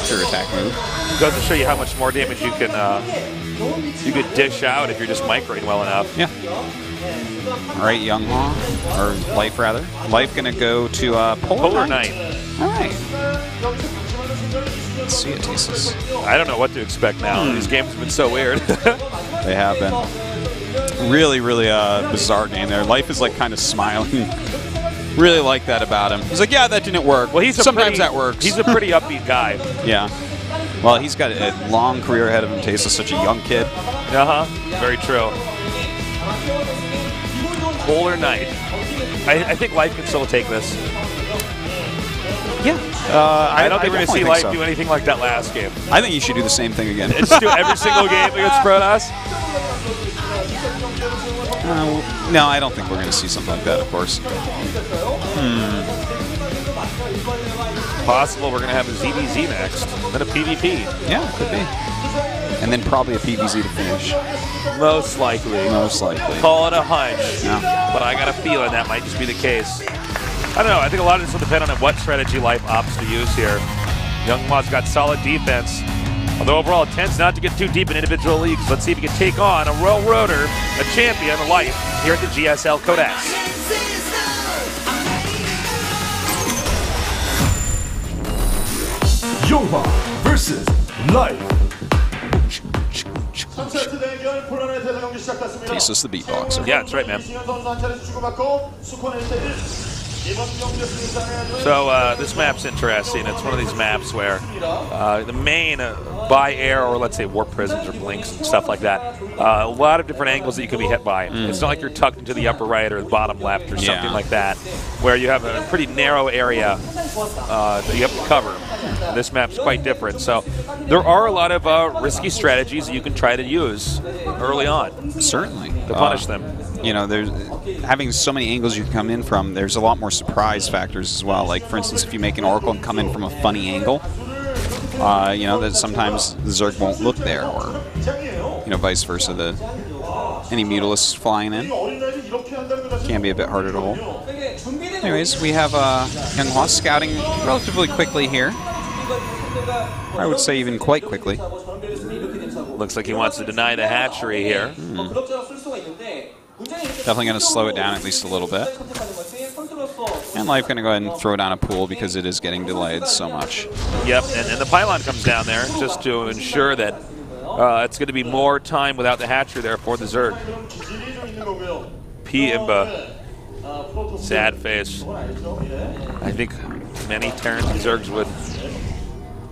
after attack move. Goes to show you how much more damage you can dish out if you're just microing well enough. Yeah. All right, YongHwa, or Life rather. Life gonna go to Polar Knight. All right. Let's see it, Tesis. I don't know what to expect now. These games have been so weird. They have been. Really, really bizarre game there. Life is like kind of smiling. Really like that about him. He's like, yeah, that didn't work. Well, sometimes that works. He's a pretty upbeat guy. Yeah. Well, he's got a long career ahead of him. Taste is such a young kid. Very true. Polar Knight. I think Life can still take this. Yeah. I don't think we're going to see Life do anything like that last game. I think you should do the same thing again. Just do every single game against Protoss? No, I don't think we're going to see something like that, of course. Possible we're going to have a ZVZ next, then a PvP. Yeah, could be. And then probably a PvZ to finish. Most likely. Most likely. Call it a hunch. Yeah. But I got a feeling that might just be the case. I don't know. I think a lot of this will depend on what strategy Life opts to use here. YongHwa's got solid defense. Although overall it tends not to get too deep in individual leagues. Let's see if he can take on a Royal Rotor, a champion, Life, here at the GSL Code S. YongHwa versus Life. Tesis the beatboxer. Yeah, that's right, man. So this map's interesting. It's one of these maps where the main by air, or let's say warp prisms or blinks and stuff like that, a lot of different angles that you can be hit by. It's not like you're tucked into the upper right or the bottom left or something like that, where you have a pretty narrow area that you have to cover. And this map's quite different. So there are a lot of risky strategies that you can try to use early on. Certainly. To punish them. You know, there's having so many angles you can come in from, there's a lot more surprise factors as well. Like, for instance, if you make an Oracle and come in from a funny angle, you know, that sometimes the Zerg won't look there, or, you know, vice versa. Any Mutalisk flying in can be a bit harder to hold. Anyways, we have YongHwa scouting relatively quickly here. I would say even quite quickly. Looks like he wants to deny the hatchery here. Definitely going to slow it down at least a little bit. And Life going to go ahead and throw down a pool because it is getting delayed so much. Yep, and the pylon comes down there just to ensure that it's going to be more time without the hatchery there for the Zerg. P-Imba. Sad face. I think many Terrans and Zergs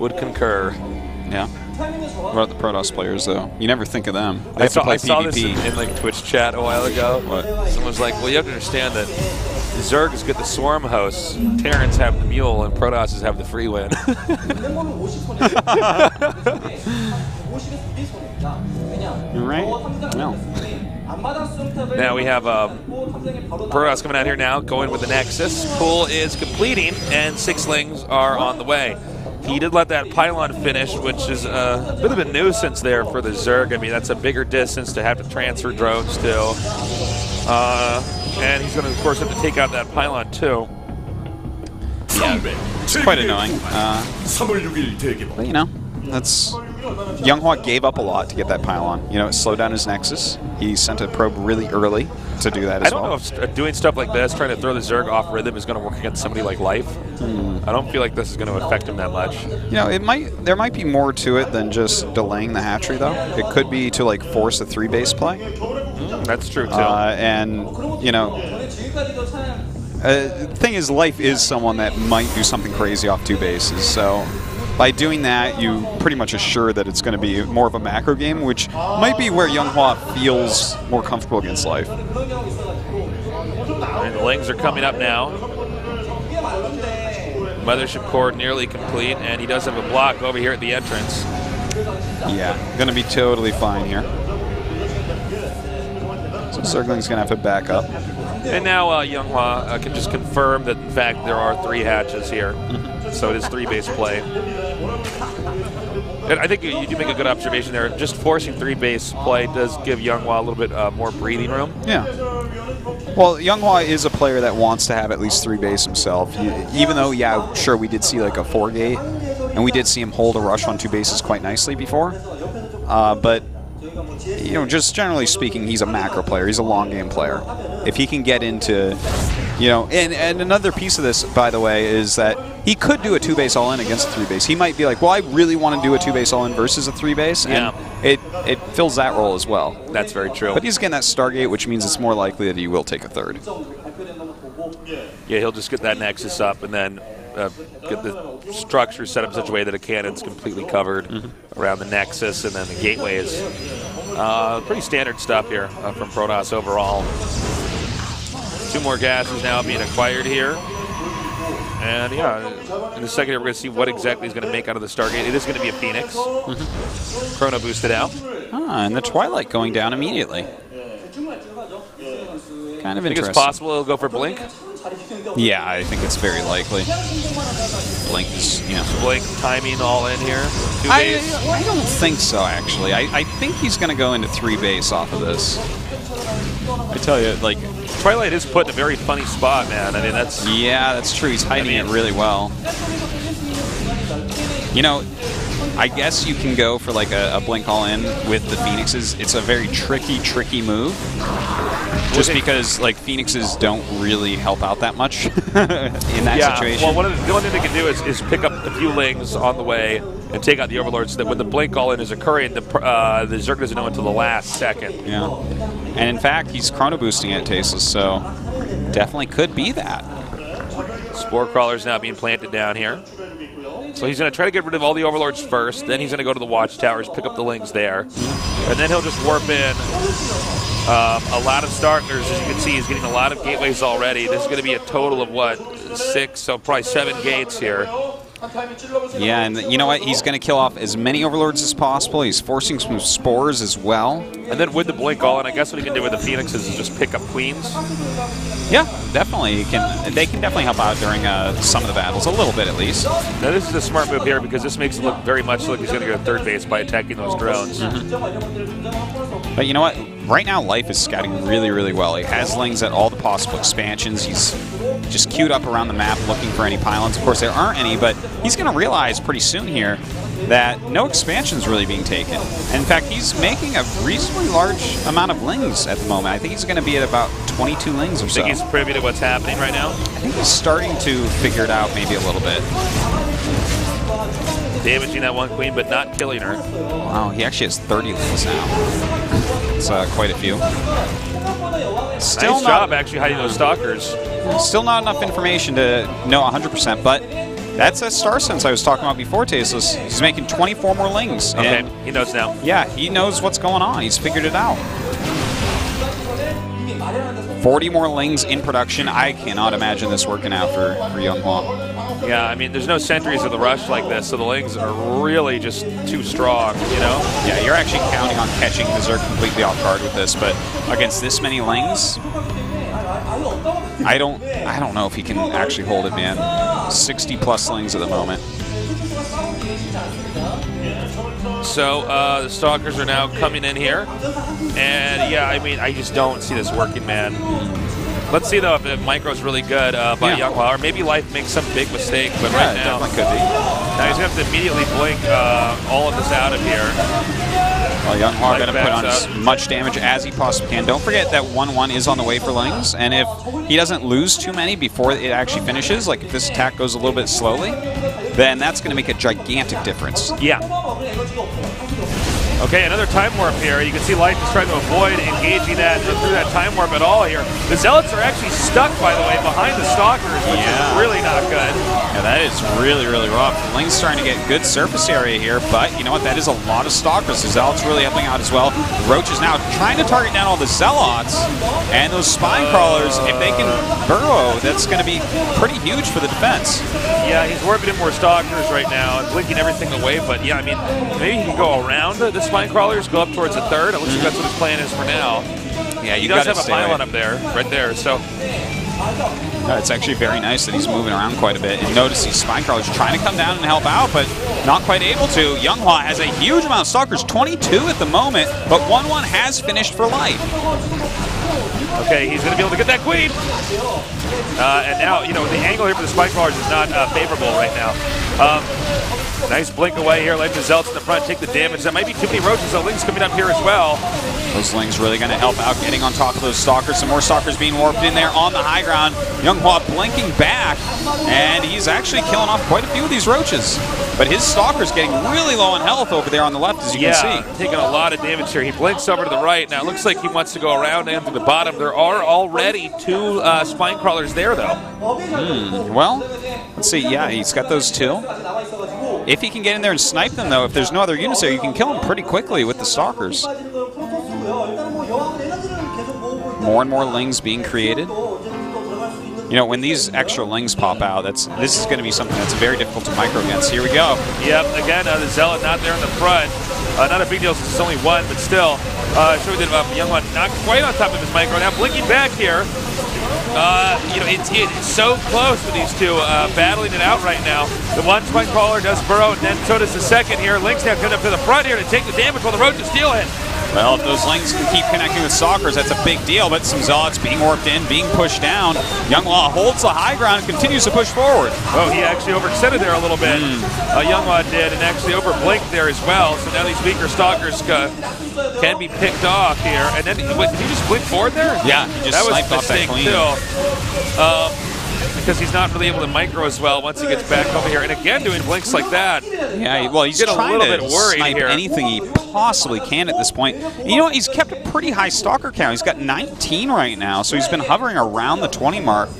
would concur. Yeah. What about the Protoss players, though? You never think of them. They I have to play saw PvP. this in like Twitch chat a while ago. What? Someone was like, well, you have to understand that the Zergs get the swarm hosts, Terrans have the mule, and Protosses have the free win. Right? No. Now we have Protoss coming out here now, going with the Nexus. Pool is completing, and Sixlings are on the way. He did let that pylon finish, which is a bit of a nuisance there for the Zerg. I mean, that's a bigger distance to have to transfer drones still. And he's going to, of course, have to take out that pylon, too. Yeah, it's quite annoying. But, you know, that's... YongHwa gave up a lot to get that pylon. You know, it slowed down his Nexus. He sent a probe really early to do that as well. I don't know if doing stuff like this, trying to throw the Zerg off rhythm, is going to work against somebody like Life. I don't feel like this is going to affect him that much. You know, there might be more to it than just delaying the hatchery, though. It could be to, like, force a 3-base play. That's true, too. And, you know... the thing is, Life is someone that might do something crazy off 2 bases, so... By doing that, you pretty much assure that it's going to be more of a macro game, which might be where YongHwa feels more comfortable against Life. And the Lings are coming up now. Mothership core nearly complete, and he does have a block over here at the entrance. Yeah, going to be totally fine here. So Zergling's going to have to back up. And now YongHwa can just confirm that, in fact, there are 3 hatches here. So it is 3-base play. And I think you do make a good observation there. Just forcing 3-base play does give YongHwa a little bit more breathing room. Yeah. Well, YongHwa is a player that wants to have at least 3-base himself. Even though, yeah, sure, we did see like a 4-gate and we did see him hold a rush on 2 bases quite nicely before. But you know, just generally speaking, he's a macro player. He's a long game player. If he can get into, you know, and another piece of this, by the way, is that he could do a 2-base all-in against a 3-base. He might be like, well, I really want to do a 2-base all-in versus a 3-base, and it fills that role as well. That's very true. But he's getting that Stargate, which means it's more likely that he will take a 3rd. Yeah, he'll just get that Nexus up and then get the structure set up in such a way that a cannon's completely covered around the Nexus, and then the gateway is pretty standard stuff here from Protoss overall. 2 more gases now being acquired here. And yeah, in a second we're going to see what exactly he's going to make out of the Stargate. It is going to be a Phoenix. Chrono boosted out. And the Twilight going down immediately. Kind of interesting. Think it's possible he'll go for Blink? Yeah, I think it's very likely. Blink is, you know. Blink timing all in here. 2 base. I don't think so, actually. I think he's going to go into 3 base off of this. I tell you, like, Twilight is put in a very funny spot, man. I mean, that's... Yeah, that's true. He's hiding it really well. You know, I guess you can go for like a blink all in with the Phoenixes. It's a very tricky move. Just because like Phoenixes don't really help out that much in that situation. Well, the only thing they can do is pick up a few lings on the way and take out the Overlord, so that when the blink all in is occurring, the Zerg doesn't know until the last second. Yeah. And in fact, he's chrono boosting at Tasteless, so definitely could be that. Spore Crawler's now being planted down here. So he's going to try to get rid of all the Overlords first, then he's going to go to the Watchtowers, pick up the lings there, and then he'll just warp in a lot of Starkers. As you can see, he's getting a lot of gateways already. This is going to be a total of, what, 6, so probably 7 gates here. Yeah, and you know what? He's going to kill off as many Overlords as possible. He's forcing some Spores as well. And then with the Blink all in, I guess what he can do with the Phoenixes is just pick up Queens. Yeah, definitely. They can definitely help out during some of the battles, a little bit at least. Now this is a smart move here because this makes it look very much like he's going to go to 3rd base by attacking those drones. But you know what? Right now, Life is scouting really well. He has lings at all the possible expansions. He's just queued up around the map looking for any pylons. Of course, there aren't any, but he's going to realize pretty soon here that no expansion's really being taken. And in fact, he's making a reasonably large amount of lings at the moment. I think he's going to be at about 22 lings or so. Think he's privy to what's happening right now? I think he's starting to figure it out maybe a little bit. Damaging that 1 queen, but not killing her. Wow, he actually has 30 lings now. It's quite a few. Still nice job actually hiding those Stalkers. Still not enough information to know 100%, but that's that Star Sense I was talking about before, Tasteless. He's making 24 more lings. Okay, and he knows now. Yeah, he knows what's going on. He's figured it out. 40 more lings in production. I cannot imagine this working out for YongHwa. Yeah, I mean, there's no sentries of the rush like this, so the lings are really just too strong, you know? Yeah, you're actually counting on catching the Zerg completely off guard with this, but against this many lings, I don't know if he can actually hold it, man. 60+ lings at the moment. So the Stalkers are now coming in here, and yeah, I mean, I just don't see this working, man. Let's see though if the micro's really good by YongHwa, or maybe Life makes some big mistake, but right now definitely could be. Now he's gonna have to immediately blink all of this out of here. Well, YongHwa going to put on as much damage as he possibly can. Don't forget that 1-1 is on the way for lings, and if he doesn't lose too many before it actually finishes, like if this attack goes a little bit slowly, then that's going to make a gigantic difference. Yeah. Okay, another time warp here. You can see Life is trying to avoid engaging that through that time warp at all here. The Zealots are actually stuck, by the way, behind the Stalkers, which is really not good. Yeah, that is really rough. Ling's starting to get good surface area here, but you know what? That is a lot of Stalkers. The Zealots really helping out as well. Roach is now trying to target down all the Zealots, and those Spine Crawlers, if they can burrow, that's going to be pretty huge for the defense. Yeah, he's warping in more Stalkers right now and blinking everything away, but yeah, I mean, maybe he can go around the Spine Crawlers, go up towards the 3rd. It looks like that's what his plan is for now. Yeah, he does have a pylon up there, right there, so... It's actually very nice that he's moving around quite a bit. And notice these Spine Crawlers trying to come down and help out, but not quite able to. YongHwa has a huge amount of Stalkers, 22 at the moment, but 1-1 has finished for Life. Okay, he's going to be able to get that queen. And now, you know, the angle here for the spike crawlers is not favorable right now. Nice blink away here. Life the Zealots in the front take the damage. That might be too many roaches, so Ling's coming up here as well. Those Lings really going to help out getting on top of those Stalkers. Some more Stalkers being warped in there on the high ground. YongHwa blinking back, and he's actually killing off quite a few of these roaches. But his Stalker's getting really low on health over there on the left, as you can see. Taking a lot of damage here. He blinks over to the right. Now, it looks like he wants to go around and to the bottom. There are already 2 spine crawlers there, though. Well, let's see. Yeah, he's got those 2. If he can get in there and snipe them, though, if there's no other units there, you can kill them pretty quickly with the Stalkers. More and more Lings being created. You know, when these extra Lings pop out, this is going to be something that's very difficult to micro against. Here we go. Yep, again, the Zealot not there in the front. Not a big deal since it's only 1, but still. Showing that YongHwa not quite on top of his micro. Now blinking back here. You know, it's so close with these 2 battling it out right now. The one spine crawler does burrow, and then so does the second here. Link's now coming up to the front here to take the damage while the roaches steal it. Well, if those Lings can keep connecting with Stalkers, that's a big deal, but some Zealots being warped in, being pushed down. YongHwa holds the high ground and continues to push forward. Oh, he actually overextended there a little bit. YongHwa did, and actually overblinked there as well. So now these weaker Stalkers can be picked off here. And then, wait, did he just blink forward there? Yeah, he just sniped off that clean. Because he's not really able to micro as well once he gets back over here. And again, doing blinks like that. Yeah, well, he's trying to snipe anything he possibly can at this point. And you know what? He's kept a pretty high Stalker count. He's got 19 right now, so he's been hovering around the 20 mark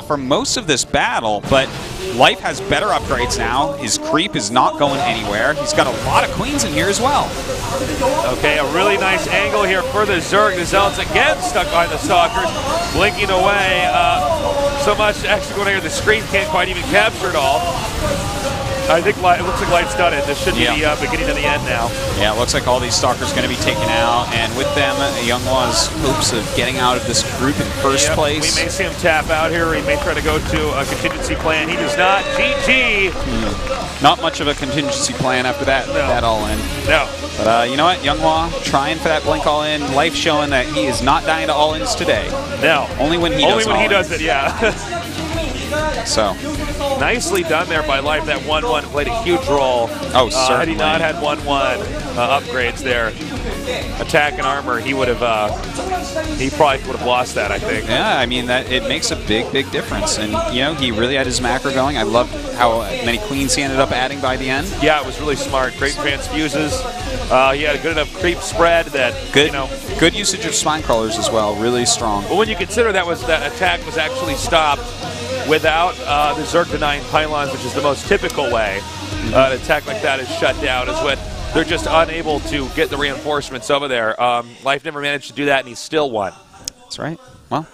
for most of this battle. But Life has better upgrades now. His creep is not going anywhere. He's got a lot of queens in here as well. Okay, a really nice angle here for the Zerg. The Zealots again stuck behind the Stalkers, blinking away. So much actually going here, the screen can't quite even capture it all. I think it looks like Light's done it. This should be the beginning of the end now. Yeah, it looks like all these Stalkers are going to be taken out, and with them, YongHwa's hopes of getting out of this group in first place. We may see him tap out here, or he may try to go to a contingency plan. He does not. GG! Not much of a contingency plan after that, that all-in. No. But you know what? YongHwa trying for that blink all-in. Life showing that he is not dying to all-ins today. No. Only when he does Only when he does it, yeah. So nicely done there by Life. That 1-1 played a huge role. Oh, certainly. Had he not had 1-1 upgrades there, attack and armor, he would have. He probably would have lost that, I think. Yeah, I mean that it makes a big difference, and you know he really had his macro going. I loved how many queens he ended up adding by the end. Yeah, it was really smart. Great transfuses. He had a good enough creep spread that good usage of spine crawlers as well. Really strong. But when you consider that attack was actually stopped without the Zerg denying pylons, which is the most typical way an attack like that is shut down, is when they're just unable to get the reinforcements over there. Life never managed to do that, and he still won. That's right. Well,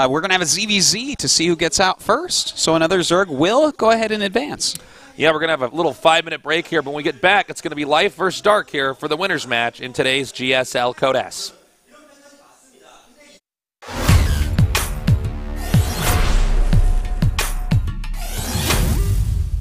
we're going to have a ZVZ to see who gets out first. So another Zerg will go ahead and advance. Yeah, we're going to have a little 5-minute break here, but when we get back, it's going to be Life versus Dark here for the winners match in today's GSL Code S.